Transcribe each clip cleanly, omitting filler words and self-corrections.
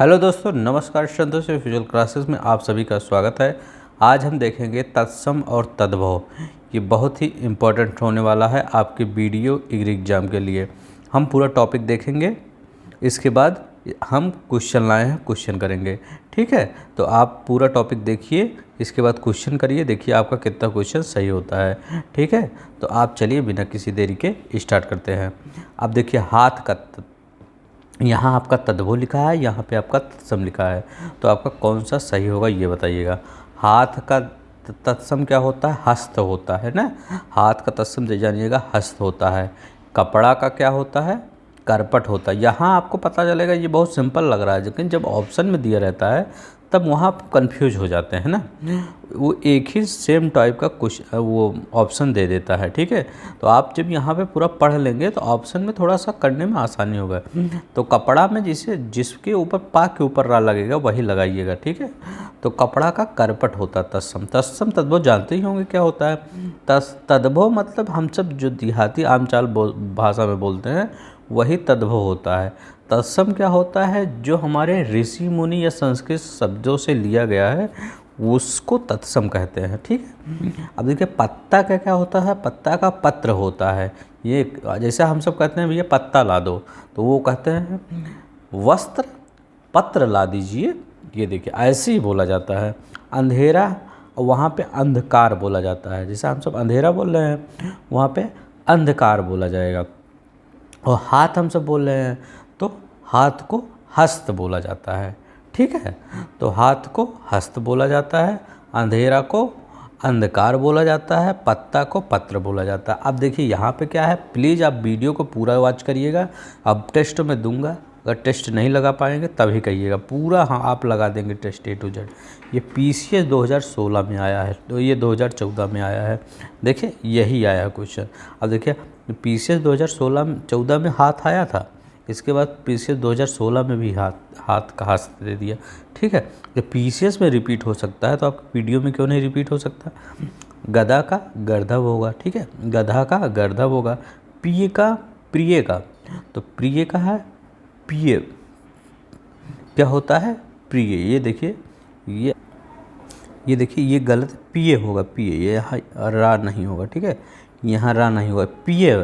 Hello दोस्तों, नमस्कार। संतोष physical classes में आप सभी का स्वागत है। आज हम देखेंगे तत्सम और तद्भव। ये बहुत ही इम्पोर्टेंट होने वाला है आपके वीडियो एग्जाम के लिए। हम पूरा टॉपिक देखेंगे, इसके बाद हम क्वेश्चन लाए हैं, क्वेश्चन करेंगे। ठीक है, तो आप पूरा टॉपिक देखिए, इसके बाद क्वेश्चन करिए, देखिए आपका कितना क्वेश्चन सही होता है। ठीक है, तो आप चलिए बिना किसी देरी के स्टार्ट करते हैं। अब देखिए हाथ का यहाँ आपका तद्भव लिखा है, यहाँ पे आपका तत्सम लिखा है, तो आपका कौन सा सही होगा ये बताइएगा। हाथ का तत्सम क्या होता है? हस्त होता है ना। हाथ का तत्सम जानिएगा, हस्त होता है। कपड़ा का क्या होता है? करपट होता है। यहाँ आपको पता चलेगा, ये बहुत सिंपल लग रहा है, लेकिन जब ऑप्शन में दिया रहता है तब वहाँ आप कन्फ्यूज हो जाते हैं ना। वो एक ही सेम टाइप का क्वेश्चन वो ऑप्शन दे देता है। ठीक है, तो आप जब यहाँ पे पूरा पढ़ लेंगे तो ऑप्शन में थोड़ा सा करने में आसानी होगा। तो कपड़ा में जिसके ऊपर पा के ऊपर रा लगेगा वही लगाइएगा। ठीक है, तो कपड़ा का करपट होता है तत्सम। तत्सम तद्भव जानते ही होंगे क्या होता है। तद्भव मतलब हम सब जो देहाती आमचाल भाषा में बोलते हैं वही तद्भव होता है। तत्सम क्या होता है? जो हमारे ऋषि मुनि या संस्कृत शब्दों से लिया गया है उसको तत्सम कहते हैं। ठीक है, अब देखिए पत्ता का क्या होता है? पत्ता का पत्र होता है। ये जैसे हम सब कहते हैं भैया पत्ता ला दो, तो वो कहते हैं वस्त्र पत्र ला दीजिए। ये देखिए ऐसे ही बोला जाता है। अंधेरा, वहाँ पे अंधकार बोला जाता है। जैसे हम सब अंधेरा बोल रहे हैं, वहाँ पे अंधकार बोला जाएगा। और हाथ हम सब बोल रहे हैं तो हाथ को हस्त बोला जाता है। ठीक है, तो हाथ को हस्त बोला जाता है, अंधेरा को अंधकार बोला जाता है, पत्ता को पत्र बोला जाता है। अब देखिए यहाँ पे क्या है, प्लीज़ आप वीडियो को पूरा वॉच करिएगा। अब टेस्ट में दूंगा, अगर टेस्ट नहीं लगा पाएंगे तभी कहिएगा। पूरा हाँ आप लगा देंगे टेस्ट A to Z। ये PCS 2016 में आया है, तो ये 2014 में आया है। देखिए यही आया है क्वेश्चन। अब देखिए PCS 2014 में हाथ आया था, इसके बाद PCS 2016 में भी हाथ का हस्त दे दिया। ठीक है, जब PCS में रिपीट हो सकता है तो आपके वीडियो में क्यों नहीं रिपीट हो सकता। गधा का गर्दभ होगा। ठीक है, गधा का गर्दभ होगा। प्रिय का प्रिय का, तो प्रिय का है प्रिय, क्या होता है? प्रिय। ये देखिए ये देखिए ये गलत पिए होगा, पिए, ये यहाँ रा नहीं होगा। ठीक है, यहाँ रा नहीं होगा। पिए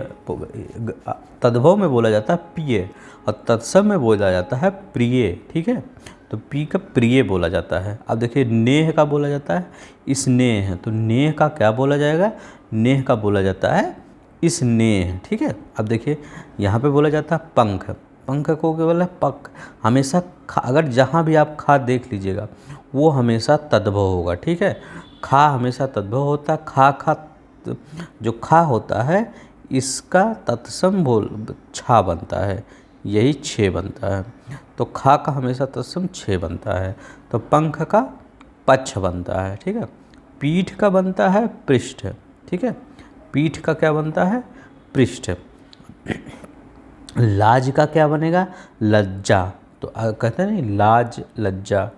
तद्भव में बोला जाता है पिए, और तत्सम में बोला जाता है प्रिय। ठीक है, तो पी का प्रिय बोला जाता है। अब देखिए नेह का बोला जाता है स्नेह, तो नेह का क्या बोला जाएगा? नेह का बोला जाता है स्नेह। ठीक है, अब देखिए यहाँ पे बोला जाता है पंख। पंख को क्या बोला? पक। हमेशा अगर जहाँ भी आप खा देख लीजिएगा वो हमेशा तद्भव होगा। ठीक है, खा हमेशा तद्भव होता है। खा जो खा होता है इसका तत्सम बोल छा बनता है, यही छे बनता है। तो खा का हमेशा तत्सम छे बनता है। तो पंख का पक्ष बनता है। ठीक है, पीठ का बनता है पृष्ठ। ठीक है, पीठ का क्या बनता है? पृष्ठ। लाज का क्या बनेगा? लज्जा। तो कहते हैं नहीं, लाज लज्जा।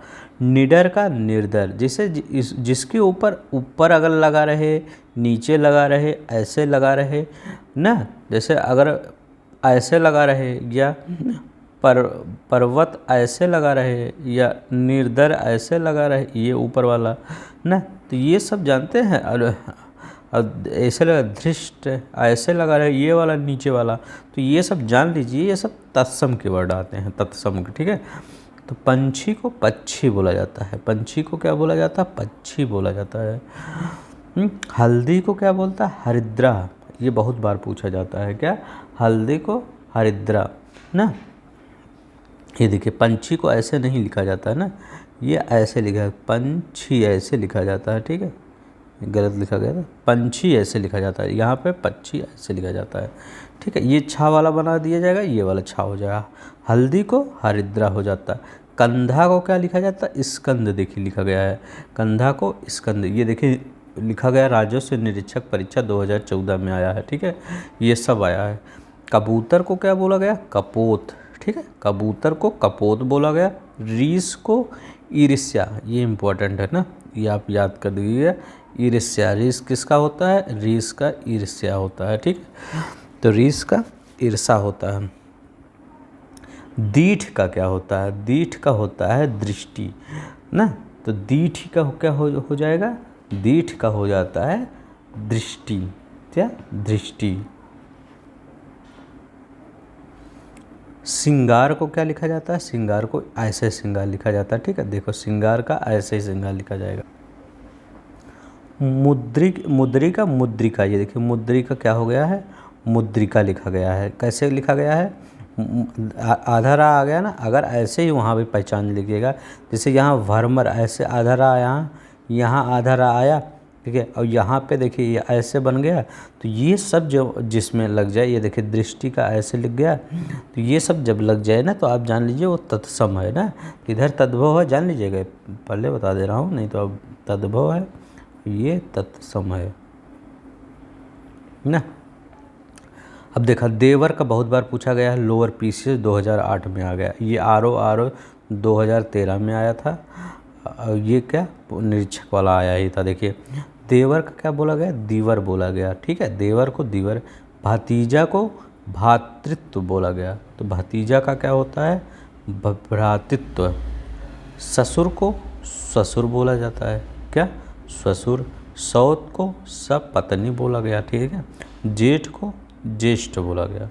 निडर का निर्डर, जैसे जिसके ऊपर अगर लगा रहे, नीचे लगा रहे, ऐसे लगा रहे ना, जैसे अगर ऐसे लगा रहे या पर्वत ऐसे लगा रहे या निर्डर ऐसे लगा रहे, ये ऊपर वाला ना, तो ये सब जानते हैं। और ऐसे लगा धृष्ट ऐसे लगा रहे, ये वाला नीचे वाला, तो ये सब जान लीजिए, ये सब तत्सम के वर्ड आते हैं, तत्सम के। ठीक है, तो पंछी को पक्षी बोला जाता है। पंछी को क्या बोला जाता है? पक्षी बोला जाता है। हल्दी को क्या बोलता है? हरिद्रा। ये बहुत बार पूछा जाता है, क्या? हल्दी को हरिद्रा ना। ये देखिए पंछी को ऐसे नहीं लिखा जाता है ना, ये ऐसे लिखा है, पंछी ऐसे लिखा जाता है। ठीक है, गलत लिखा गया था, पंछी ऐसे लिखा जाता है, यहाँ पे पक्षी ऐसे लिखा जाता है। ठीक है, ये छा वाला बना दिया जाएगा, ये वाला छा हो जाएगा। हल्दी को हरिद्रा हो जाता है। कंधा को क्या लिखा जाता है? स्कंद। देखिए लिखा गया है कंधा को स्कंद। ये देखिए लिखा गया राजस्व निरीक्षक परीक्षा 2014 में आया है। ठीक है, ये सब आया है। कबूतर को क्या बोला गया? कपोत। ठीक है, कबूतर को कपोत बोला गया। रीस को ईर्ष्या, ये इम्पोर्टेंट है ना, ये आप याद कर दीजिए। ईर्ष्या, रीस किसका होता है? रीस का ईर्ष्या होता है। ठीक है, तो रीस का ईर्षा होता है। दीठ का क्या होता है? दीठ का होता है दृष्टि ना, तो दीठ का क्या हो जाएगा? दीठ का हो जाता है दृष्टि। क्या? दृष्टि। श्रृंगार को क्या लिखा जाता है? श्रृंगार को ऐसे श्रृंगार लिखा जाता है। ठीक है, देखो श्रृंगार का ऐसे ही श्रृंगार लिखा जाएगा। मुद्रिका, मुद्रिका, ये देखिए मुद्रिका क्या हो गया है? मुद्रिका लिखा गया है। कैसे लिखा गया है? आधा रा आ गया ना, अगर ऐसे ही वहाँ भी पहचान लीजिएगा, जैसे यहाँ भरमर ऐसे आधा रा, यहाँ आधा रा आया, ठीक है, और यहाँ पे देखिए ये ऐसे बन गया, तो ये सब जो जिसमें लग जाए, ये देखिए दृष्टि का ऐसे लिख गया, तो ये सब जब लग जाए ना, तो आप जान लीजिए वो तत्सम है ना। इधर तद्भव है, जान लीजिएगा, पहले बता दे रहा हूँ, नहीं तो अब तद्भव है, ये तत्सम है ना। अब देखा, देवर का बहुत बार पूछा गया है, लोअर पीसीएस 2008 में आ गया। ये आर 2013 में आया था। ये क्या निरीक्षक वाला आया ही था। देखिए देवर का क्या बोला गया? दीवर बोला गया। ठीक है, देवर को दीवर। भतीजा को भ्रातृत्व बोला गया, तो भतीजा का क्या होता है? भ्रातृत्व। ससुर को ससुर बोला जाता है। क्या? ससुर। सौत को सपत्नी बोला गया। ठीक है, जेठ को ज्येष्ठ बोला गया।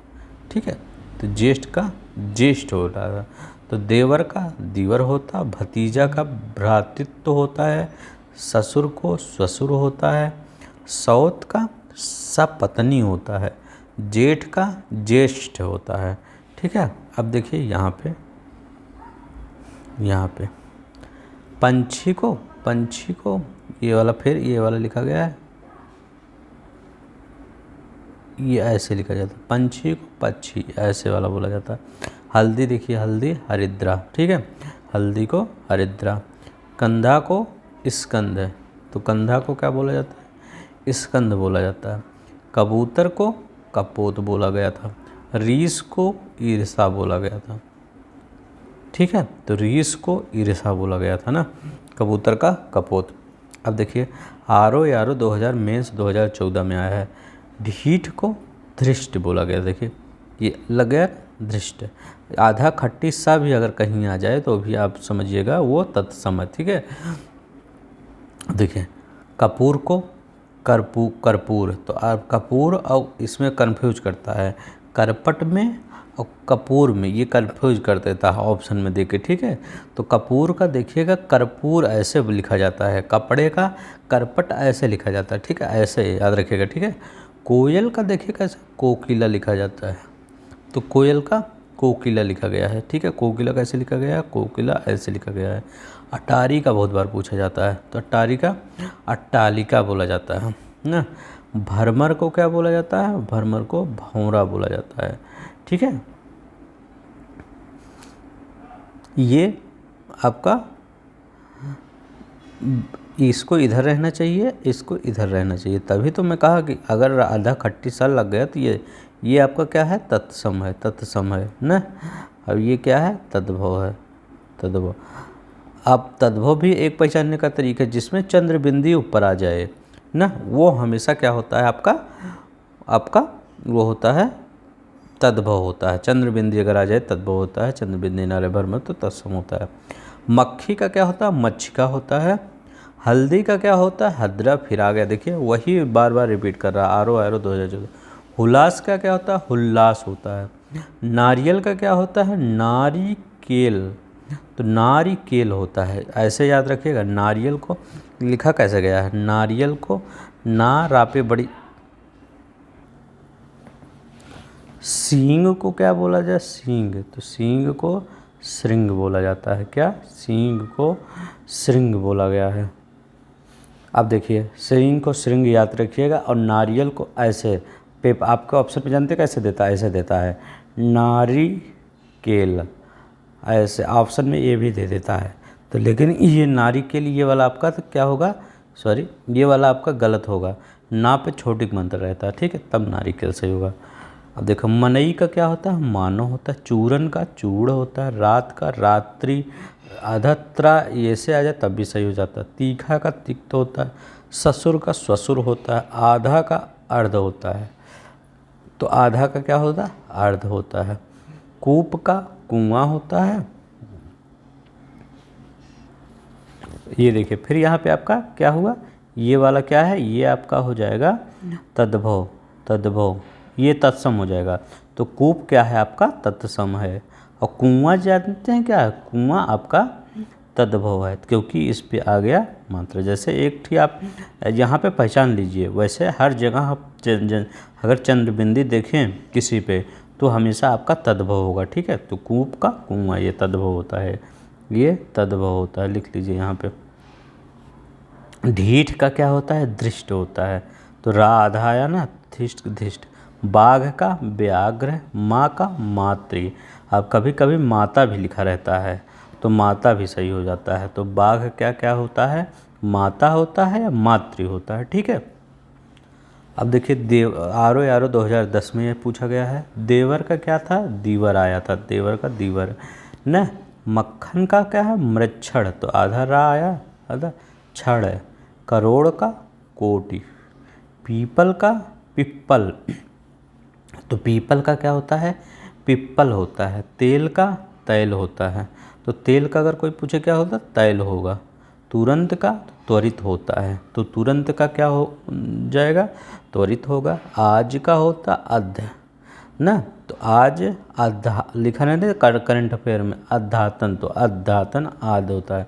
ठीक है, तो ज्येष्ठ का ज्येष्ठ होता है, तो देवर का दीवर होता, भतीजा का भ्रातृत्व होता है, ससुर को ससुर होता है, सौत का सपत्नी होता है, जेठ का ज्येष्ठ होता है। ठीक है, अब देखिए यहाँ पे पंछी को ये वाला, फिर ये वाला लिखा गया है, ये ऐसे लिखा जाता है, पंछी को पक्षी ऐसे वाला बोला जाता है। हल्दी देखिए, हल्दी हरिद्रा। ठीक है, हल्दी को हरिद्रा। कंधा को स्कंद है, तो कंधा को क्या बोला जाता है? स्कंद बोला जाता है। कबूतर को कपोत बोला गया था। रीस को ईर्षा बोला गया था। ठीक है, तो रीस को ईर्षा बोला गया था ना, कबूतर का कपोत। अब देखिए आर 2000 मेंस 2014 में आया है। ढीठ को धृष्ट बोला गया। देखिए ये लग गया धृष्ट। आधा खट्टी सा भी अगर कहीं आ जाए तो भी आप समझिएगा वो तत्सम है। ठीक है, देखिए कपूर को कर्पूर, तो आप कपूर और इसमें कन्फ्यूज करता है, करपट में और कपूर में ये कन्फ्यूज कर देता है ऑप्शन में देके। ठीक है, तो कपूर का देखिएगा कर्पूर ऐसे लिखा जाता है, कपड़े का करपट ऐसे लिखा जाता है। ठीक है, ऐसे याद रखिएगा। ठीक है, कोयल का देखिए कैसे कोकिला लिखा जाता है, तो कोयल का कोकिला लिखा गया है। ठीक है, कोकिला कैसे लिखा गया है? कोकिला ऐसे लिखा गया है। अटारी का बहुत बार पूछा जाता है, तो अटारी का अट्टालिका बोला जाता है ना। भरमर को क्या बोला जाता है? भरमर को भौरा बोला जाता है। ठीक है, ये आपका इसको इधर रहना चाहिए, इसको इधर रहना चाहिए, तभी तो मैं कहा कि अगर आधा खट्टी सा लग गया तो ये आपका क्या है? तत्सम है, तत्सम है ना। अब ये क्या है? तद्भव है, तद्भव। अब तद्भव भी एक पहचानने का तरीका है, जिसमें चंद्र बिंदी ऊपर आ जाए ना, वो हमेशा क्या होता है? आपका वो होता है तद्भव होता है। चंद्र बिंदी अगर आ जाए तद्भव होता है, चंद्र बिंदी नारे भर में तो तत्सम होता है। मक्खी का क्या होता है? मच्छिका होता है। हल्दी का क्या होता है? हद्रा। फिर आ गया, देखिए वही बार बार रिपीट कर रहा है, आर 2014। हुलास का क्या होता है? हुल्लास होता है। नारियल का क्या होता है? नारिकेल, तो नारिकेल होता है, ऐसे याद रखिएगा। नारियल को लिखा कैसे गया है? नारियल को ना रापे बड़ी। सींग को क्या बोला जाए? सींग, तो सींग को श्रृंग बोला जाता है। क्या? सींग को श्रृंग बोला गया है। अब देखिए श्रृंग को श्रृंग याद रखिएगा, और नारियल को ऐसे आपके ऑप्शन पे जानते कैसे देता है? ऐसे देता है, नारिकेल, ऐसे ऑप्शन में ये भी दे देता है। तो लेकिन ये नारिकेल ये वाला आपका तो क्या होगा? सॉरी, ये वाला आपका गलत होगा, ना पे छोटी मंत्र रहता है। ठीक है, तब नारिकेल सही होगा। अब देखो मनई का क्या होता है? मानो होता है। चूरन का चूड़ होता है। रात का रात्रि। अधत्रा ऐसे आ जाए तब भी सही हो जाता है। तीखा का तिक्त होता है। ससुर का ससुर होता है। आधा का अर्ध होता है, तो आधा का क्या होता है? अर्ध होता है। कूप का कुआं होता है। ये देखिए, फिर यहाँ पे आपका क्या हुआ, ये वाला क्या है, ये आपका हो जाएगा तद्भव, तद्भव, ये तत्सम हो जाएगा। तो कूप क्या है आपका, तत्सम है। और कुआं जानते हैं क्या है, कुआं आपका तद्भव है, क्योंकि इस पे आ गया मात्रा। जैसे एक ठीक आप यहाँ पे पहचान लीजिए, वैसे हर जगह आप अगर चंद्रबिंदी देखें किसी पे तो हमेशा आपका तद्भव होगा, ठीक है। तो कूप का कुआं ये तद्भव होता है, ये तद्भव होता है, लिख लीजिए यहाँ पे। ढीठ का क्या होता है, दृष्ट होता है। तो रा आधा आया ना, धिष्ट धिष्ट। बाघ का व्याघ्र, माँ का मातृ। अब कभी कभी माता भी लिखा रहता है तो माता भी सही हो जाता है। तो बाघ क्या क्या होता है, माता होता है या मातृ होता है, ठीक है। अब देखिए आरो यारो 2010 में ये पूछा गया है। देवर का क्या था, दीवर आया था, देवर का दीवर न। मक्खन का क्या है, मृच्छण, तो आधा रा आया, आधा क्षण है। करोड़ का कोटि। पीपल का पिप्पल, तो पीपल का क्या होता है, पिप्पल होता है। तेल का तैल होता है, तो तेल का अगर कोई पूछे क्या होता, तैल होगा। तुरंत का त्वरित होता है, तो तुरंत का क्या हो जाएगा, त्वरित होगा। आज का होता अध्य ना, तो आज अधा लिखा नहीं था करंट अफेयर में, अध्यातन, तो अध्यातन आद होता है।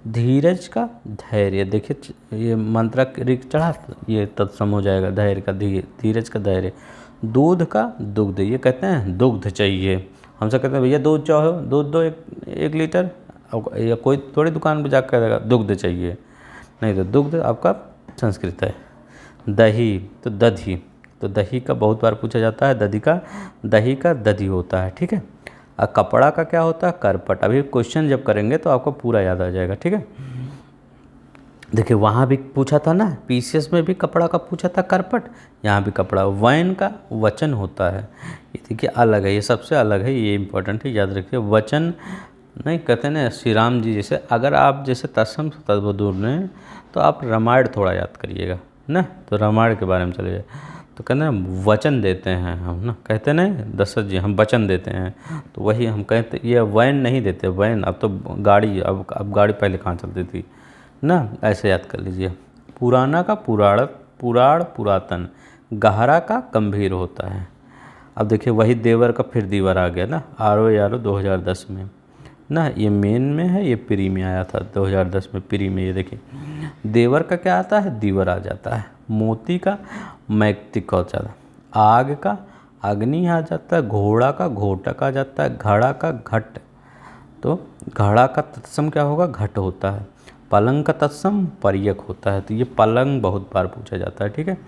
धीरज का धैर्य, देखिए ये मंत्रा रिक चढ़ा, ये तत्सम हो जाएगा, धैर्य का धीरज का धैर्य। दूध का दुग्ध, ये कहते हैं दुग्ध चाहिए, हमसे कहते हैं भैया दूध चाहो, दूध दो 1 लीटर, या कोई थोड़ी दुकान पर जाकर कहेगा दुग्ध चाहिए, नहीं तो दुग्ध आपका संस्कृत है। दही तो दधी, तो दही का बहुत बार पूछा जाता है, दही का दधी होता है, ठीक है। और कपड़ा का क्या होता है, करपट। अभी क्वेश्चन जब करेंगे तो आपको पूरा याद आ जाएगा, ठीक है। देखिए वहाँ भी पूछा था ना, पीसीएस में भी कपड़ा का पूछा था, करपट, यहाँ भी कपड़ा। वैन का वचन होता है, ये देखिए अलग है, ये सबसे अलग है, ये इंपॉर्टेंट है, याद रखिए। वचन नहीं कहते ना, श्री राम जी जैसे, अगर आप जैसे तत्सम से तद्भव दूर ने, तो आप रामायण थोड़ा याद करिएगा ना, तो रामायण के बारे में चलिए। तो कहते हैं वचन देते हैं हम ना, कहते नहीं दशरथ जी हम वचन देते हैं, तो वही हम कहते, ये वैन नहीं देते, वैन अब तो गाड़ी, अब गाड़ी पहले कहाँ चलती थी ना, ऐसे याद कर लीजिए। पुराना का पुराण पुरातन। गहरा का गंभीर होता है। अब देखिए वही देवर का फिर दीवर आ गया ना, आरो यारो 2010 में ना, ये मेन में है, ये प्री में आया था 2010 में, प्री में। ये देखिए देवर का क्या आता है, दीवर आ जाता है। मोती का मैक्तिक हो जाता है। आग का अग्नि आ जाता है। घोड़ा का घोटक आ जाता है। घड़ा का घट, तो घड़ा का तत्सम क्या होगा, घट होता है। पलंग का तत्सम पर्यक होता है, तो ये पलंग बहुत बार पूछा जाता है, ठीक है।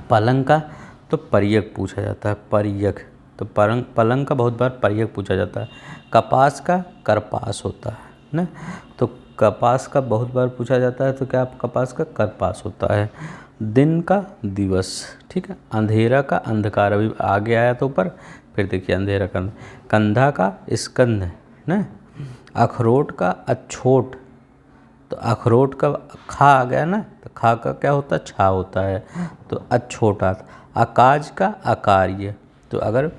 पलंग का तो पर्यक पूछा जाता है, पर्यक, तो पलंग का बहुत बार पर्यक पूछा जाता है। कपास का करपास होता है ना, तो कपास का बहुत बार पूछा जाता है, तो क्या कपास का करपास होता है। दिन का दिवस, ठीक है। अंधेरा का अंधकार, अभी आगे आया तो ऊपर, फिर देखिए अंधेरा का। कंधा का स्कंध ना। अखरोट का अछोट, तो अखरोट का खा आ गया ना, तो खा का क्या होता है, छा होता है, तो अछोटा। आकाज का अकार्य, तो अगर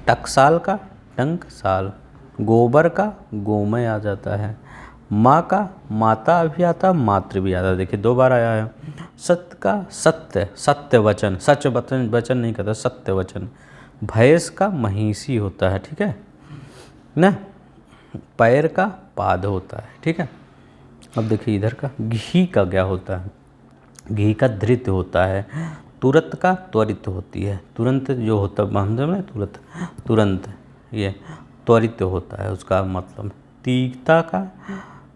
टकसाल का टंकसाल। गोबर का गोमय आ जाता है। माँ का माता भी आता, मातृ भी आता, देखिए 2 बार आया है। सत्य का सत्य, सत्य वचन, सच वचन नहीं कहता, सत्य वचन। भैंस का महिषी होता है, ठीक है ना। पैर का पाद होता है, ठीक है। अब देखिए इधर का घी का क्या होता है, घी का धृत होता है। तुरंत का त्वरित होती है, तुरंत जो होता है बंधे में, तुरंत ये त्वरित होता है, उसका मतलब। तीखता का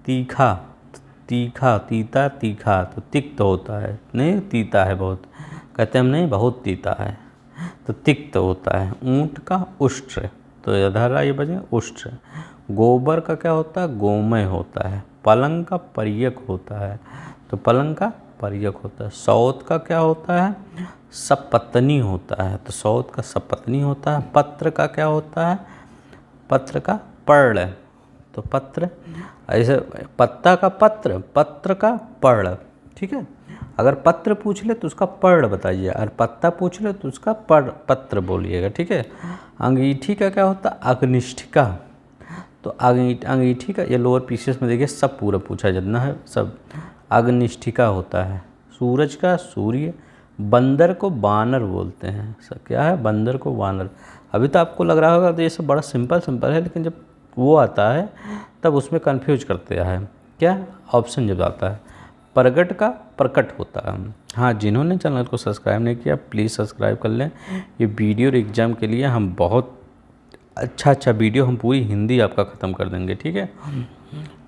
तीखा, तीखा तीता तीखा, तो तिक्त होता है, नहीं तीता है बहुत, कहते हम नहीं बहुत तीता है, तो तिक्त होता है। ऊँट का उष्ट्र, तो इधर ये बजे उष्ट्र। गोबर का क्या होता है, गोमय होता है। पलंग का पर्यक होता है, तो पलंग का पर्यक होता है। सौत का क्या होता है, सपत्नी होता है, तो सौत का सपत्नी होता है। पत्र का क्या होता है, पत्र का पर्ण, तो पत्र, ऐसे पत्ता का पत्र, पत्र का पर्ण, ठीक है। अगर पत्र पूछ ले तो उसका पर्ण बताइए, और पत्ता पूछ ले तो उसका पत्र बोलिएगा, ठीक है। अंगीठी का क्या होता है? अग्निष्ठिका। तो अंगीठी का ये लोअर पीसेस में देखिए सब पूरा पूछा जितना है सब। अग्निष्ठिका होता है। सूरज का सूर्य। बंदर को बानर बोलते हैं। क्या है? बंदर को बानर। अभी तो आपको लग रहा होगा तो ये सब बड़ा सिंपल है, लेकिन जब वो आता है तब उसमें कंफ्यूज करते हैं। क्या ऑप्शन जब आता है? प्रगट का प्रकट होता है। हाँ, जिन्होंने चैनल को सब्सक्राइब नहीं किया प्लीज़ सब्सक्राइब कर लें। ये वीडियो और एग्ज़ाम के लिए हम बहुत अच्छा वीडियो हम पूरी हिंदी आपका ख़त्म कर देंगे, ठीक है।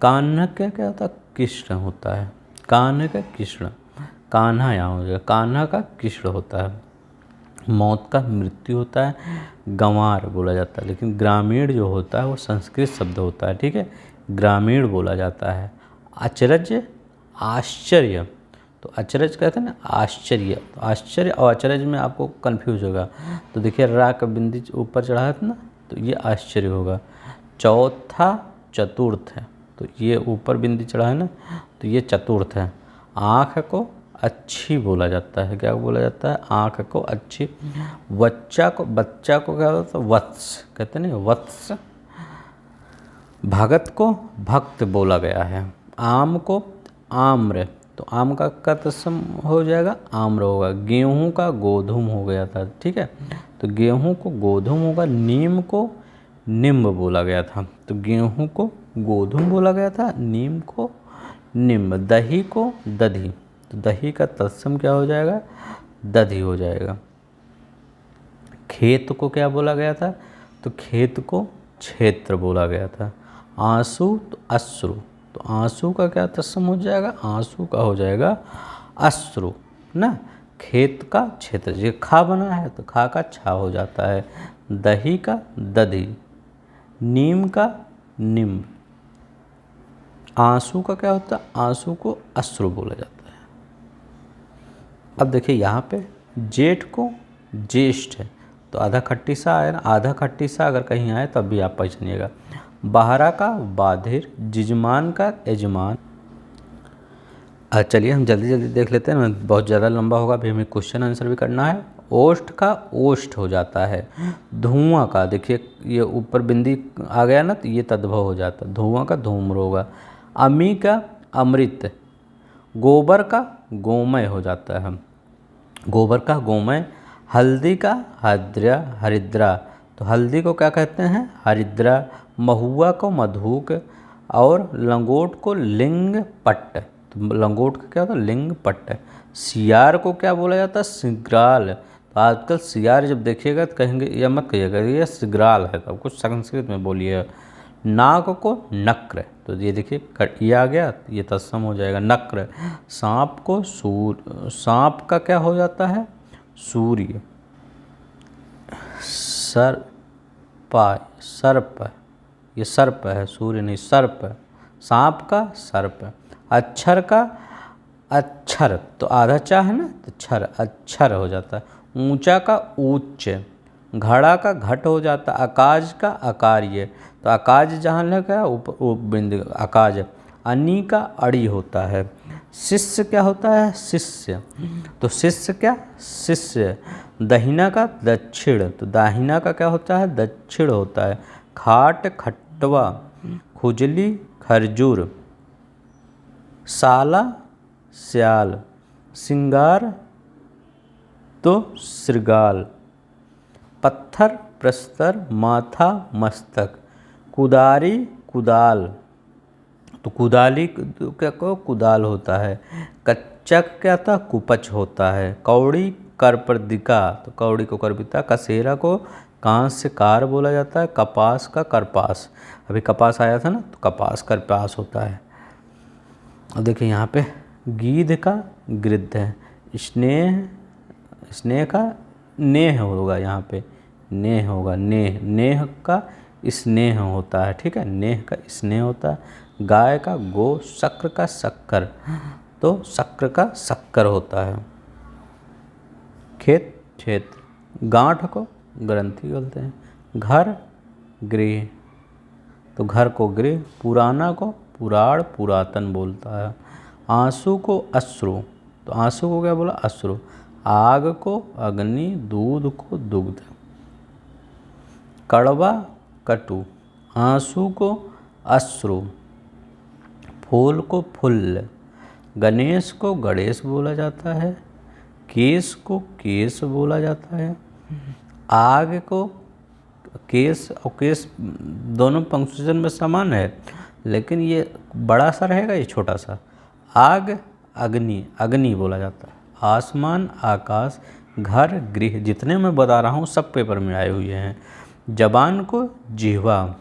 कान्हा का क्या होता है? कृष्ण होता है। कान्हा का कृष्ण, कान्हा यहाँ हो जाएगा, कान्हा का कृष्ण होता है। मौत का मृत्यु होता है। गंवार बोला जाता है, लेकिन ग्रामीण जो होता है वो संस्कृत शब्द होता है, ठीक है। ग्रामीण बोला जाता है। अचरज, आश्चर्य। तो अचरज कहते हैं ना आश्चर्य, तो आश्चर्य और अचरज में आपको कंफ्यूज होगा। तो देखिए रा का बिंदी ऊपर चढ़ा है ना, तो ये आश्चर्य होगा। चौथा चतुर्थ है, तो ये ऊपर बिंदी चढ़ा है ना, तो ये चतुर्थ है। आँख को अच्छी बोला जाता है। क्या बोला जाता है? आँख को अच्छी। बच्चा को क्या होता है? वत्स कहते हैं ना, वत्स। भगत को भक्त बोला गया है। आम को आम्र, तो आम का तत्सम हो जाएगा आम्र होगा। गेहूं का गोधूम हो गया था, ठीक है, तो गेहूं को गोधूम होगा। नीम को निम्ब बोला गया था, तो गेहूं को गोधूम बोला गया था, नीम को निम्ब। दही को दधी, तो दही का तत्सम क्या हो जाएगा? दधी हो जाएगा। खेत को क्या बोला गया था? तो खेत को क्षेत्र बोला गया था। आंसू तो अश्रु, तो आंसू का क्या तत्सम हो जाएगा? आंसू का हो जाएगा अश्रु ना। खेत का क्षेत्र, ये खा बना है तो खा का छा हो जाता है। दही का दधी, नीम का निम्ब। आंसू का क्या होता है? आंसू को अश्रु बोला जाता है। अब देखिए यहाँ पे जेठ को ज्येष्ठ है, तो आधा खट्टी सा आया ना, आधा खट्टी सा अगर कहीं आए तब भी आप पहचानिएगा। बाहरा का बाधिर, जिजमान का यजमान। चलिए हम जल्दी देख लेते हैं, बहुत ज़्यादा लंबा होगा, अभी हमें क्वेश्चन आंसर भी करना है। ओष्ठ का ओष्ठ हो जाता है। धुआं का, देखिए ये ऊपर बिंदी आ गया ना, तो ये तद्भव हो जाता है। धुआं का धूम्र होगा। अमी का अमृत। गोबर का गोमय हो जाता है। गोबर का गोमय। हल्दी का हरिद्रा, तो हल्दी को क्या कहते हैं? हरिद्रा। महुआ को मधुक, और लंगोट को लिंग पट्ट, तो लंगोट का क्या होता है? लिंग पट्ट। सियार को क्या बोला जाता है? सिग्राल। तो आजकल सियार जब देखिएगा तो कहेंगे, या मत कहिएगा ये सिग्राल है, तो कुछ संस्कृत में बोलिए। नाग को नक्र, तो ये देखिए ये आ गया, ये तत्सम हो जाएगा नक्र। सांप को सांप का क्या हो जाता है? सूर्य। सर्प, ये सर्प है, सूर्य नहीं सर्प। सांप का सर्प। अक्षर का अक्षर, तो आधा चा है ना, तो छर अक्षर हो जाता है। ऊंचा का उच्च। घड़ा का घट हो जाता है। अकाज का अकार्य, तो अकाज जहाँ लगा ऊपर बिंदु अकाज। अनी का अड़ी होता है। शिष्य क्या होता है? शिष्य, तो शिष्य क्या? शिष्य। दहिना का दक्षिण, तो दाहिना का क्या होता है? दक्षिण होता है। खाट खटवा। खुजली खरजूर। साला स्याल। सिंगार तो श्रृगाल। पत्थर प्रस्तर, माथा मस्तक। कुदारी कुदाल, तो कुदाली क्या को कुदाल होता है। कच्चा क्या था? कुपच होता है। कौड़ी करपदिका, तो कौड़ी को करपिता। कसेरा को कांस से कार बोला जाता है। कपास का करपास, अभी कपास आया था ना, तो कपास करपास होता है। और देखिए यहाँ पे गीध का गृद्ध है। स्नेह का नेह होगा, यहाँ पे नेह होगा। नेह का स्नेह होता है, ठीक है, नेह का स्नेह होता है। गाय का गो। शक्र का शक्कर, तो शक्र का शक्कर होता है। खेत क्षेत्र। गांठ को ग्रंथि बोलते हैं। घर गृह, तो घर को गृह। पुराना को पुराण पुरातन बोलता है। आंसू को अश्रु, तो आंसू को क्या बोला, अश्रु। आग को अग्नि, दूध को दुग्ध। कड़वा कटु, आंसू को अश्रु, फूल को फुल्ल, गणेश को गणेश बोला जाता है, केश को केश बोला जाता है, आग को केश और केश दोनों पंक्चुएशन में समान है, लेकिन ये बड़ा सा रहेगा, ये छोटा सा। आग अग्नि, अग्नि बोला जाता है। आसमान आकाश, घर गृह, जितने मैं बता रहा हूँ सब पेपर में आए हुए हैं। जबान को जिह्वा,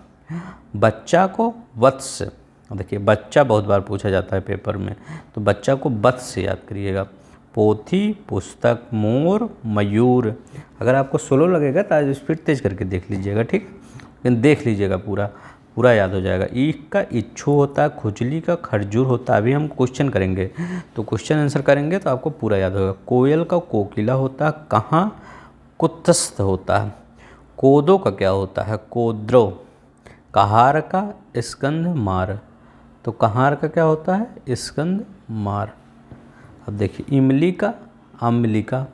बच्चा को वत्स। देखिए बच्चा बहुत बार पूछा जाता है पेपर में, तो बच्चा को वत्स याद करिएगा। पोथी पुस्तक, मोर मयूर। अगर आपको स्लो लगेगा तो आज स्पीड तेज करके देख लीजिएगा, ठीक, लेकिन देख लीजिएगा पूरा याद हो जाएगा। ईख का इच्छू होता है, खुजली का खरजूर होता है। अभी हम क्वेश्चन करेंगे तो क्वेश्चन आंसर करेंगे तो आपको पूरा याद होगा। कोयल का कोकिला होता है, कहाँ कुत्स्थस्थ्य होता है। कोदो का क्या होता है, कोद्रो। कहार का स्कंध मार, तो कहार का क्या होता है, स्कंध मार। अब देखिए इमली का अम्लिका,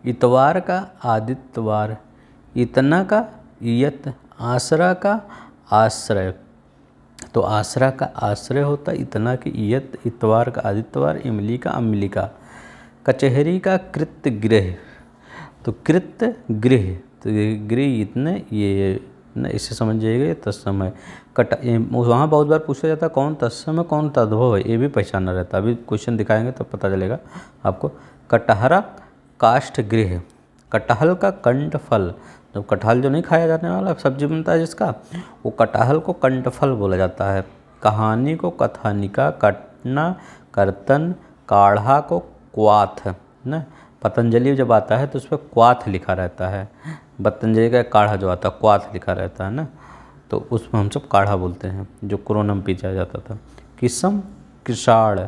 इतवार का आदित्यवार, इतना का इयत, आसरा का आश्रय। तो आसरा का आश्रय होता है, इतना की इयत, इतवार का आदित्यवार, इमली का अम्लिका। कचहरी का कृत्य गृह, तो कृत्य गृह, तो ये गृह इतने, ये न, इससे समझिएगा तत्सम है। वहाँ बहुत बार पूछा जाता है कौन तत्सम है कौन तद्भव है, ये भी पहचानना रहता है। अभी क्वेश्चन दिखाएंगे तब पता चलेगा आपको। कटहरा काष्ठ गृह, कटहल का कंठफल, जब कटहल जो नहीं खाया जाने वाला सब्जी बनता है जिसका, वो कटहल को कंठफल बोला जाता है। कहानी को कथानिका, कटना कर्तन, काढ़ा को क्वाथ ना। पतंजलि जब आता है तो उस पर क्वाथ लिखा रहता है। पतंजलि का काढ़ा जो आता है क्वाथ लिखा रहता है ना, तो उसमें हम सब काढ़ा बोलते हैं, जो क्रोनम पीछा जाता था। किसम किसाड़,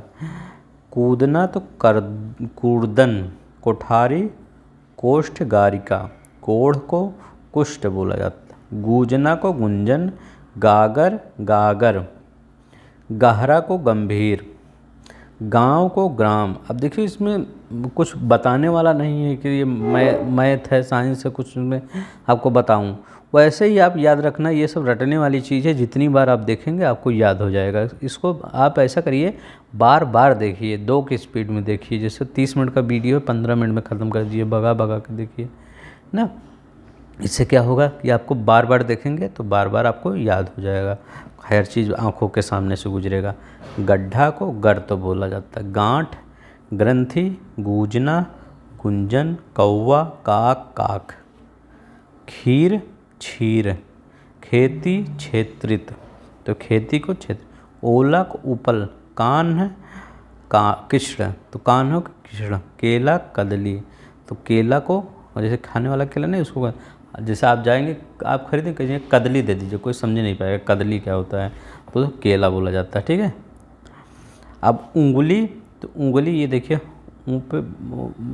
कूदना तो कूर्दन, कोठारी कोष्ठ गारिका, कोढ़ को कुष्ठ बोला जाता है। गूंजना को गुंजन, गागर गागर, गहरा को गंभीर, गांव को ग्राम। अब देखिए इसमें कुछ बताने वाला नहीं है कि ये मैथ है साइंस है, कुछ में आपको बताऊं। वैसे ही आप याद रखना, ये सब रटने वाली चीज़ है, जितनी बार आप देखेंगे आपको याद हो जाएगा। इसको आप ऐसा करिए, बार बार देखिए, 2 की स्पीड में देखिए। जैसे 30 मिनट का वीडियो 15 मिनट में ख़त्म कर दीजिए, भगा भगा के देखिए ना। इससे क्या होगा कि आपको बार बार देखेंगे तो बार बार आपको याद हो जाएगा, हर चीज़ आंखों के सामने से गुजरेगा। गड्ढा को गर्त बोला जाता है। गांठ, ग्रंथि, गूंजना, गुंजन, कौवा, काक काक। खीर क्षीर, खेती क्षेत्रित, तो खेती को क्षेत्र। ओला को उपल, कान्ह कृष्ण, तो कान्ह को कृष्ण। केला कदली, तो केला को जैसे खाने वाला केला नहीं, उसको जैसे आप जाएंगे आप खरीदें कहिए कदली दे दीजिए, कोई समझ नहीं पाएगा कदली क्या होता है, तो केला बोला जाता है, ठीक है। अब उंगली, तो उंगली ये देखिए मुँह पे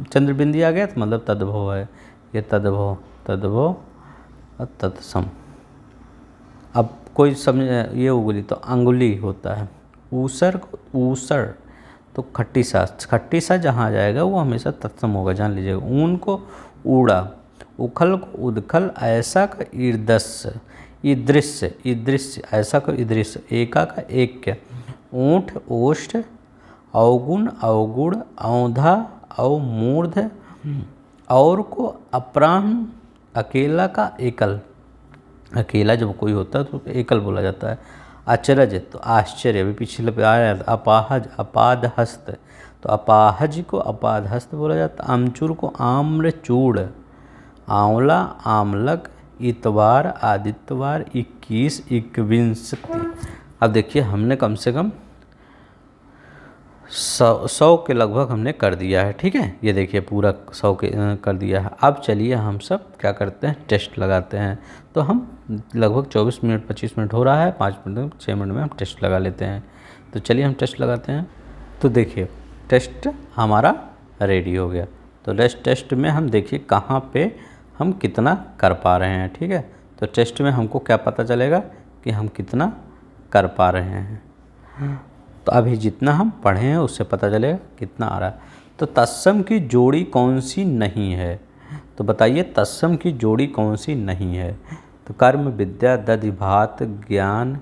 चंद्रबिंदी आ गया तो मतलब तद्भव है, ये तद्भव तद्भव और तत्सम। अब कोई समझ, ये उंगली तो अंगुली होता है। ऊसर को ऊसर, तो खट्टी सा जहाँ जाएगा वो हमेशा तत्सम होगा, जान लीजिएगा। ऊन को ऊड़ा, उखल को उदखल, ऐसा का ईदृश्य, ईदृश्य ईदृश्य, ऐसा का ईदृश्य, एका का एक। ऊँट ओष्ठ, अवगुण अवगुण, औंधा अवमूर्ध, और को अपराह्न, अकेला का एकल, अकेला जब कोई होता है तो एकल बोला जाता है। अचरज, तो आश्चर्य, अभी पिछले पे आया। अपाहज अपादहस्त, तो अपाहज को अपादहस्त बोला जाता है। आमचूर को आम्रचूड़, आंवला आमलक, इतवार आदित्यवार, 21 21। अब देखिए हमने कम से कम 100 के लगभग हमने कर दिया है, ठीक है। ये देखिए पूरा 100 के कर दिया है। अब चलिए हम सब क्या करते हैं, टेस्ट लगाते हैं। तो हम लगभग 24 मिनट 25 मिनट हो रहा है, 5 मिनट 6 मिनट में हम टेस्ट लगा लेते हैं। तो चलिए हम टेस्ट लगाते हैं। तो देखिए टेस्ट हमारा रेडी हो गया। तो टेस्ट में हम देखिए कहाँ पे हम कितना कर पा रहे हैं, ठीक है। तो टेस्ट में हमको क्या पता चलेगा कि हम कितना कर पा रहे हैं। तो अभी जितना हम पढ़े हैं उससे पता चलेगा कितना आ रहा है। तो तत्सम की जोड़ी कौन सी नहीं है? तो बताइए तत्सम की जोड़ी कौन सी नहीं है? तो कर्म, विद्या, दधि, भात, ज्ञान,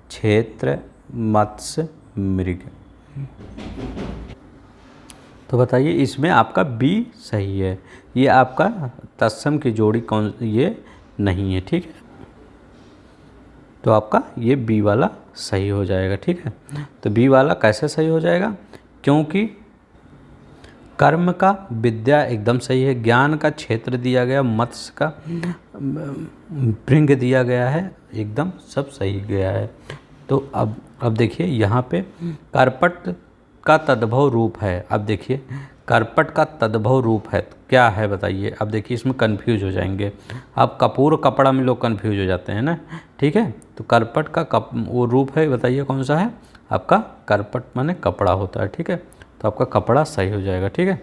क्षेत्र, मत्स्य, मृग। तो बताइए इसमें आपका बी सही है। ये आपका तत्सम की जोड़ी कौन, ये नहीं है, ठीक है। तो आपका ये बी वाला सही हो जाएगा, ठीक है। तो बी वाला कैसे सही हो जाएगा? क्योंकि कर्म का, विद्या एकदम सही है, ज्ञान का क्षेत्र दिया गया, मत्स्य का भृंग दिया गया है, एकदम सब सही गया है। तो अब देखिए यहाँ पे कर्पट का तद्भव रूप है। अब देखिए कर्पट का तद्भव रूप है क्या है बताइए। अब देखिए इसमें कंफ्यूज हो जाएंगे। अब कपूर कपड़ा में लोग कंफ्यूज हो जाते हैं ना, ठीक है। तो कर्पट का वो रूप है, बताइए कौन सा है आपका? कर्पट माने कपड़ा होता है, ठीक है। तो आपका कपड़ा सही हो जाएगा, ठीक है।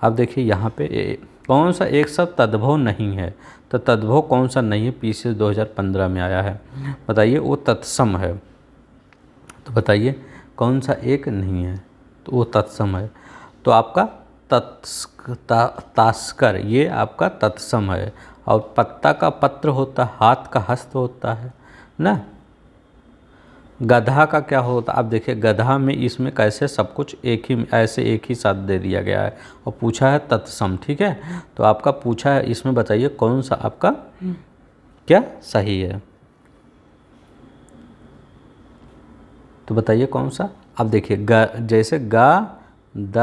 अब देखिए यहाँ पे कौन सा एक शब्द तद्भव नहीं है? तो तद्भव कौन सा नहीं है? पीसीएस 2015 में आया है, बताइए। वो तत्सम है। तो बताइए कौन सा एक नहीं है? तो वो तत्सम है। तो आपका तास्कर ये आपका तत्सम है। और पत्ता का पत्र होता है, हाथ का हस्त होता है ना। गधा का क्या होता? अब देखिए गधा में इसमें कैसे सब कुछ एक ही ऐसे एक ही साथ दे दिया गया है और पूछा है तत्सम, ठीक है। तो आपका पूछा है इसमें, बताइए कौन सा आपका क्या सही है? तो बताइए कौन सा? अब देखिए जैसे गा द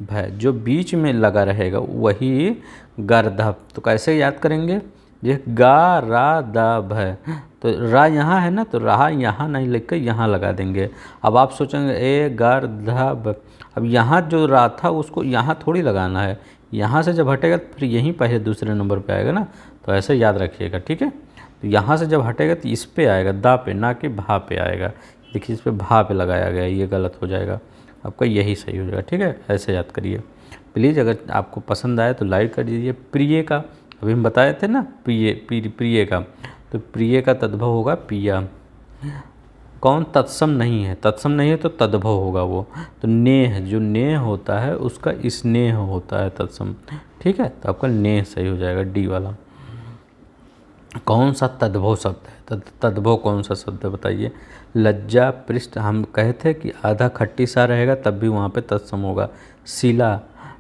भ जो बीच में लगा रहेगा वही गर्दभ। तो कैसे याद करेंगे? ये गा रा द भ, तो रा यहाँ है ना, तो रहा यहाँ नहीं लिख कर यहाँ लगा देंगे। अब आप सोचेंगे ए गर ध भ, अब यहाँ जो रा था उसको यहाँ थोड़ी लगाना है, यहाँ से जब हटेगा तो फिर यहीं पहले दूसरे नंबर पे आएगा ना। तो ऐसे याद रखिएगा, ठीक है। तो यहाँ से जब हटेगा तो इस पे आएगा, दा पे, ना कि भा पे आएगा। देखिए इस पे भा पे लगाया गया है, ये गलत हो जाएगा, आपका यही सही हो जाएगा, ठीक है। ऐसे याद करिए प्लीज़। अगर आपको पसंद आए तो लाइक कर दीजिए। प्रिय का अभी हम बताए थे ना, प्रिय का, तो प्रिय का तद्भव होगा पिया। कौन तत्सम नहीं है? तत्सम नहीं है तो तद्भव होगा वो। तो नेह, जो नेह होता है उसका स्नेह होता है तत्सम, ठीक है। तो आपका नेह सही हो जाएगा, डी वाला। कौन सा तद्भव शब्द है? तद्भव कौन सा शब्द है बताइए। लज्जा, पृष्ठ, हम कहे थे कि आधा खट्टी सा रहेगा तब भी वहाँ पे तत्सम होगा। शिला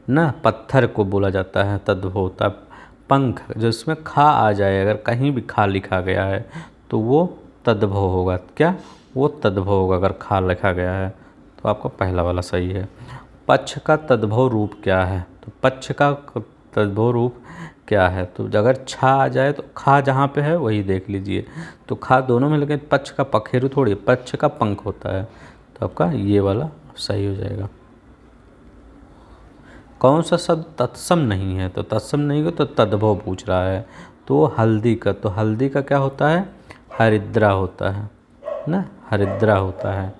ना, पत्थर को बोला जाता है तद्भव होता है। पंख, जिसमें खा आ जाए, अगर कहीं भी खा लिखा गया है तो वो तद्भव होगा। क्या? वो तद्भव होगा अगर खा लिखा गया है। तो आपका पहला वाला सही है। पक्ष का तद्भव रूप क्या है? तो पक्ष का तद्भव रूप क्या है? तो अगर छा आ जाए तो खा जहाँ पे है वही देख लीजिए। तो खा दोनों में, लेकिन पक्ष का पखेरु थोड़ी, पक्ष का पंख होता है। तो आपका ये वाला सही हो जाएगा। कौन सा शब्द तत्सम नहीं है? तो तत्सम नहीं हो तो तद्भव पूछ रहा है। तो हल्दी का, तो हल्दी का क्या होता है? हरिद्रा होता है ना, हरिद्रा होता है।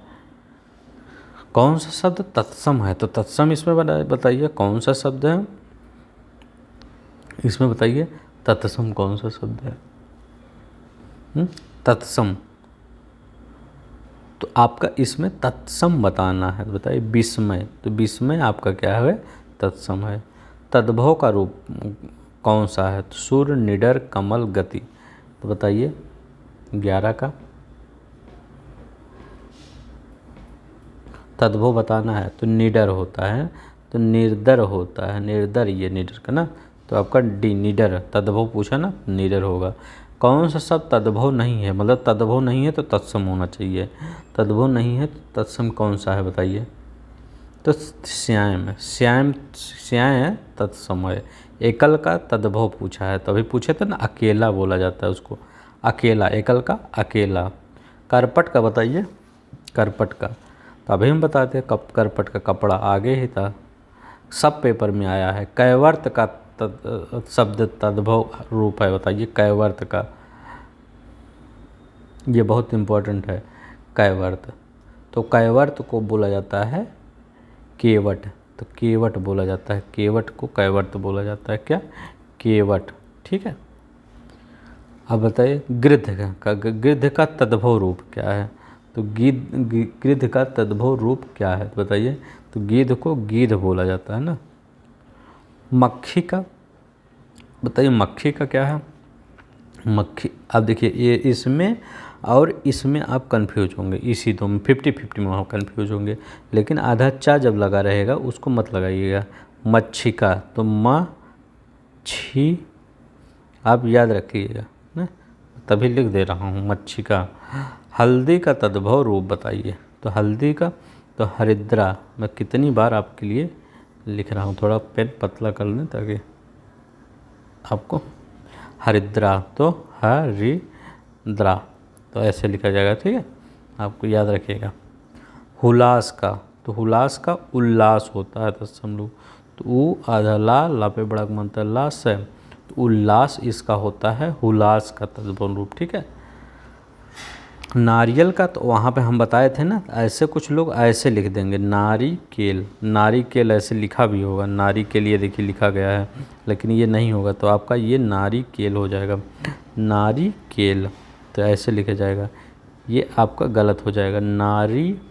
कौन सा शब्द तत्सम है? तो तत्सम इसमें बताइए कौन सा शब्द है इसमें, बताइए तत्सम कौन सा शब्द है? तत्सम, तो आपका इसमें तत्सम बताना है। बताइए विस्मय, तो विस्मय आपका क्या है? तत्सम है। तद्भव का रूप कौन सा है? तो सूर्य, निडर, कमल, गति। तो बताइए 11 का तद्भव बताना है। तो निडर होता है, तो निर्दर होता है, निर्दर, ये निडर का ना। तो आपका डी निडर, तद्भव पूछा ना, निडर होगा। कौन सा शब्द तद्भव नहीं है? मतलब तद्भव नहीं है तो तत्सम होना चाहिए। तद्भव नहीं है तो तत्सम कौन सा है बताइए। तो श्याम, श्याम, श्याम तत्सम है। एकल का तद्भव पूछा है, तभी पूछे थे ना, अकेला बोला जाता है उसको, अकेला, एकल का अकेला। करपट का बताइए, करपट का, तो अभी हम बताते हैं कब करपट का कपड़ा आगे ही था, सब पेपर में आया है। कैवर्त का शब्द तद्भव रूप है, बताइए कैवर्त का, ये बहुत इम्पोर्टेंट है कैवर्त। तो कैवर्त को बोला जाता है केवट, तो केवट बोला जाता है, केवट को कैवर्त बोला जाता है। क्या? केवट, ठीक है। अब बताइए गिद्ध का तद्भव रूप क्या है? तो गिद्ध का तद्भव रूप क्या है तो बताइए। तो गिद्ध को गिद्ध बोला जाता है ना। मक्खी का बताइए, मक्खी का क्या है। मक्खी, अब देखिए ये इसमें और इसमें आप कंफ्यूज होंगे, इसी दो में 50-50 में आप कंफ्यूज होंगे, लेकिन आधा चा जब लगा रहेगा उसको मत लगाइएगा। मच्छी का तो छी, आप याद रखिएगा ना, तभी लिख दे रहा हूँ मच्छी का। हल्दी का तद्भव रूप बताइए। तो हल्दी का तो हरिद्रा, मैं कितनी बार आपके लिए लिख रहा हूँ, थोड़ा पेन पतला कर लें ताकि आपको। हरिद्रा तो हरिद्रा, तो ऐसे लिखा जाएगा, ठीक है, आपको याद रखिएगा। हुलास का तो हुलास का उल्लास होता है तत्सम रूप। तो ऊ आधा ला पे बड़ा मंत्र लास है, तो उल्लास इसका होता है हुलास का तद्भव रूप, ठीक है। नारियल का तो वहाँ पे हम बताए थे ना, ऐसे कुछ लोग ऐसे लिख देंगे नारिकेल, नारिकेल ऐसे लिखा भी होगा, नारी के लिए देखिए लिखा गया है, लेकिन ये नहीं होगा, तो आपका ये नारिकेल हो जाएगा। नारिकेल तो ऐसे लिखा जाएगा, ये आपका गलत हो जाएगा, नारिकेल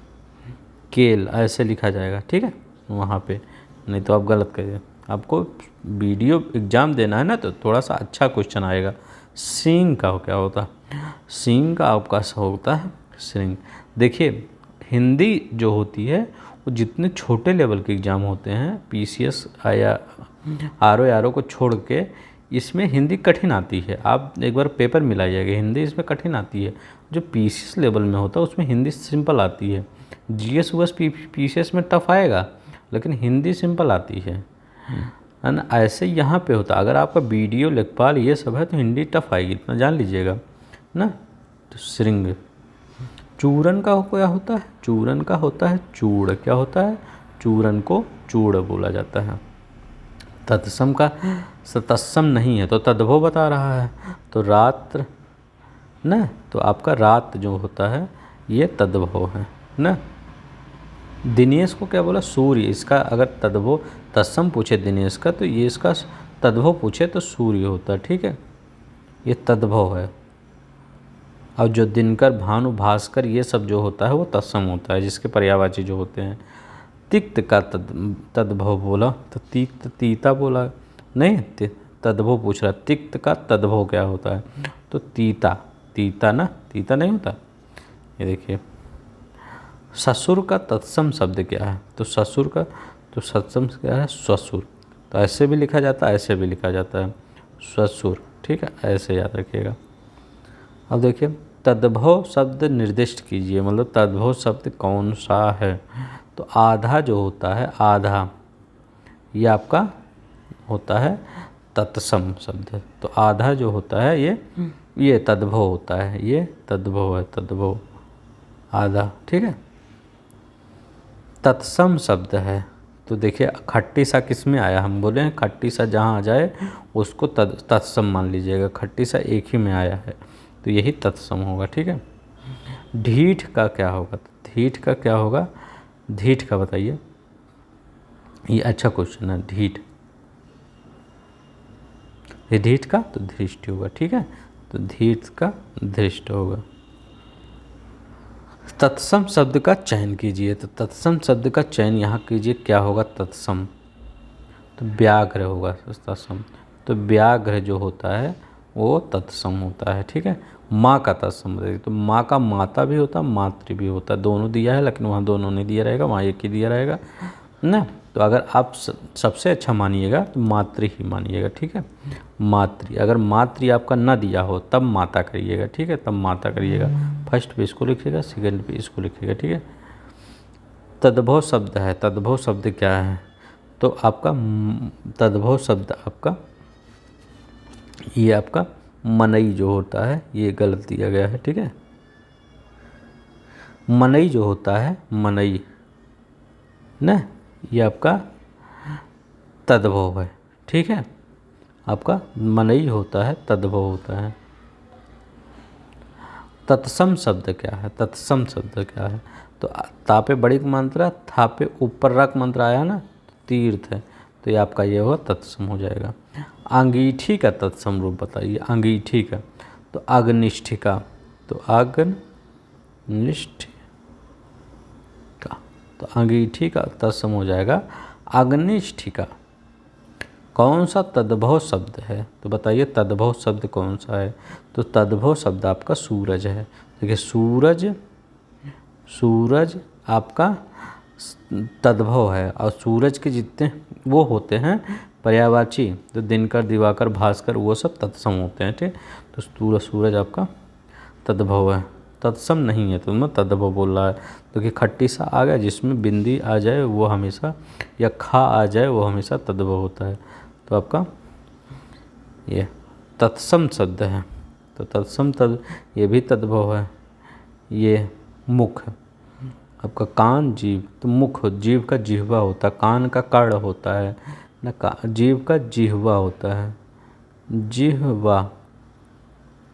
ऐसे लिखा जाएगा, ठीक है वहाँ पे, नहीं तो आप गलत करिए। आपको वीडियो एग्ज़ाम देना है ना, तो थोड़ा सा अच्छा क्वेश्चन आएगा। सींग का क्या होता है। सींग का आपका होता है श्रृंग। देखिए हिंदी जो होती है वो जितने छोटे लेवल के एग्ज़ाम होते हैं, पीसीएस या आरओ को छोड़ के, इसमें हिंदी कठिन आती है। आप एक बार पेपर मिलाइएगा, हिंदी इसमें कठिन आती है। जो पीसीएस लेवल में होता है उसमें हिंदी सिंपल आती है। जीएस यूएस पीसीएस में टफ आएगा, लेकिन हिंदी सिंपल आती है ना। ऐसे यहाँ पे होता है, अगर आपका वीडियो लेखपाल ये सब है तो हिंदी टफ आएगी, इतना जान लीजिएगा ना। तो श्रृंग। चूरन का क्या होता है। चूरन का होता है चूड़, क्या होता है, चूरन को चूड़ बोला जाता है। तत्सम का तत्सम नहीं है तो तद्भव बता रहा है, तो रात्र ना, तो आपका रात जो होता है ये तद्भव है ना। दिनेश को क्या बोला, सूर्य। इसका अगर तद्भव तत्सम पूछे दिनेश का, तो ये इसका तद्भव पूछे तो सूर्य होता है, ठीक है, ये तद्भव है। और जो दिनकर भानु भास्कर ये सब जो होता है वो तत्सम होता है, जिसके पर्यायवाची जो होते हैं। तिक्त का तद्भव बोला तो तिक्त तीता बोला नहीं, तद्भव पूछ रहा, तिक्त का तद्भव क्या होता है, तो तीता, तीता ना, तीता नहीं होता। ये देखिए ससुर का तत्सम शब्द क्या है, तो ससुर का तो सत्सम क्या है, ससुर। तो ऐसे भी लिखा जाता है, ऐसे भी लिखा जाता है ससुर, ठीक है, ऐसे याद रखिएगा। अब देखिए तद्भव शब्द निर्दिष्ट कीजिए, मतलब तद्भव शब्द कौन सा है। तो आधा जो होता है, आधा ये आपका होता है तत्सम शब्द। तो आधा जो होता है ये तद्भव होता है, ये तद्भव है, तद्भव आधा, ठीक है। तत्सम शब्द है, तो देखिए खट्टी सा किस में आया, हम बोले हैं खट्टी सा जहाँ आ जाए उसको तत्सम मान लीजिएगा, खट्टी सा एक ही में आया है तो यही तत्सम होगा, ठीक है। ढीठ का क्या होगा, ढीठ का क्या होगा, ढीठ का बताइए, ये अच्छा क्वेश्चन है। ढीठ, ये ढीठ का तो धृष्ट होगा, ठीक है, तो ढीठ का धृष्ट होगा। तत्सम शब्द का चयन कीजिए, तो तत्सम शब्द का चयन यहाँ कीजिए, क्या होगा तत्सम, तो व्याघ्र होगा तत्सम। तो व्याघ्र जो होता है वो तत्सम होता है, ठीक है। माँ का तत्सम बताइए, तो माँ का माता भी होता है, मातृ भी होता है, दोनों दिया है, लेकिन वहाँ दोनों नहीं दिया रहेगा, वहाँ एक ही दिया रहेगा ना। तो अगर आप सबसे अच्छा मानिएगा तो मातृ ही मानिएगा, ठीक है, मातृ। अगर मातृ आपका न दिया हो तब माता करिएगा, ठीक है, तब माता करिएगा। फर्स्ट पे इसको लिखिएगा, सेकंड पे इसको लिखिएगा, ठीक है। तद्भव शब्द है, तद्भव शब्द क्या है, तो आपका तद्भव शब्द आपका ये आपका मनई जो होता है ये गलत दिया गया है, ठीक है। मनई जो होता है, मनई ना, ये आपका तद्भव है, ठीक है, आपका मनई होता है, तद्भव होता है। तत्सम शब्द क्या है, तत्सम शब्द क्या है, तो तापे बड़ी मात्रा, था पे ऊपर रक मंत्र आया ना, तीर्थ है, तो ये आपका ये होगा तत्सम हो जाएगा। अंगीठी का तत्सम रूप बताइए, अंगीठी का, तो अग्निष्ठिका, तो अग्निष्ठ तो अंगीठी का तत्सम हो जाएगा अग्निष्ठिका। कौन सा तद्भव शब्द है? तो बताइए तद्भव शब्द कौन सा है? तो तद्भव शब्द आपका सूरज है। देखिए सूरज, सूरज आपका तद्भव है, और सूरज के जितने वो होते हैं पर्यायवाची, तो दिनकर, दिवाकर, भास्कर, वो सब तत्सम होते हैं। ठीक, तो सूरज आपका तद्भव है, तत्सम नहीं है, तो मैं तद्भव बोल रहा है। तो कि खट्टी सा आ गया, जिसमें बिंदी आ जाए वो हमेशा, या खा आ जाए वो हमेशा तद्भव होता है। तो आपका ये तत्सम शब्द है। तो तत्सम ये भी तद्भव है। ये मुख आपका कान, जीव, तो मुख जीव का जिह्वा होता है, कान का कर्ण होता है ना, जीव का जिह्वा होता है, जिह्वा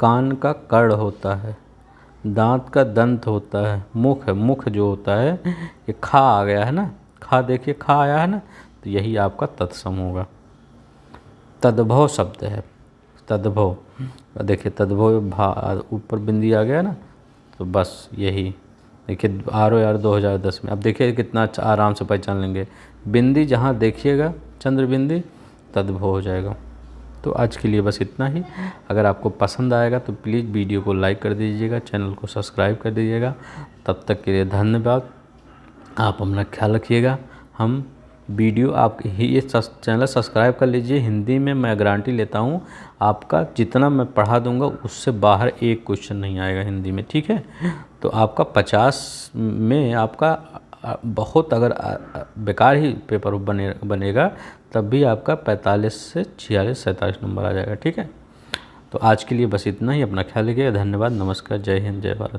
कान का कर्ण होता है, दांत का दंत होता है, मुख है, मुख जो होता है ये खा आ गया है ना, खा देखिए खा आया है ना, तो यही आपका तत्सम होगा। तद्भव शब्द है, तद्भव, देखिए तद्भव ऊपर बिंदी आ गया ना, तो बस यही देखिए ROR 2010 में। अब देखिए कितना अच्छा आराम से पहचान लेंगे, बिंदी जहाँ देखिएगा चंद्र बिंदी तद्भव हो जाएगा। तो आज के लिए बस इतना ही। अगर आपको पसंद आएगा तो प्लीज़ वीडियो को लाइक कर दीजिएगा, चैनल को सब्सक्राइब कर दीजिएगा। तब तक के लिए धन्यवाद। आप अपना ख्याल रखिएगा। हम वीडियो आप ये चैनल सब्सक्राइब कर लीजिए। हिंदी में मैं गारंटी लेता हूँ आपका जितना मैं पढ़ा दूंगा उससे बाहर एक क्वेश्चन नहीं आएगा हिंदी में, ठीक है। तो आपका 50 में आपका बहुत अगर बेकार ही पेपर बनेगा तब भी आपका 45 से 46 47 नंबर आ जाएगा, ठीक है। तो आज के लिए बस इतना ही। अपना ख्याल रखिएगा। धन्यवाद, नमस्कार, जय हिंद, जय भारत।